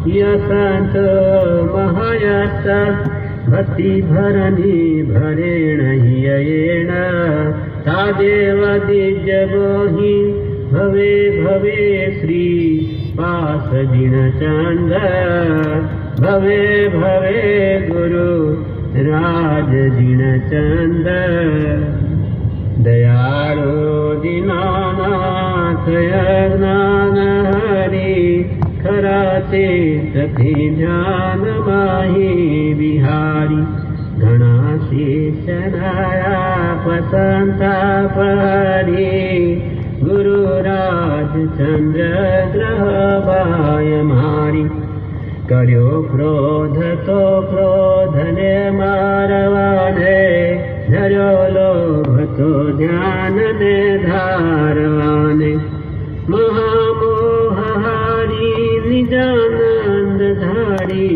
यशंत महायश भक्ति भरणी भरेण हियेण तादेव दिव्य बोहि भवे भवे श्री पास जिण चंद भवे भवे गुरु राज जिण चंद दयाळु दीनानाथ ज्ञान हरी खराचे सखी ध्यान माही बिहारी घणा शेषनाया पसंता परी गुरुराज चंद्र ग्रह बाय मारी कर्यो क्रोध तो क्रोध ने मारवाने धर्यो लोभ तो ध्यान ने धारवाने महामोह हारी निजानंद धारी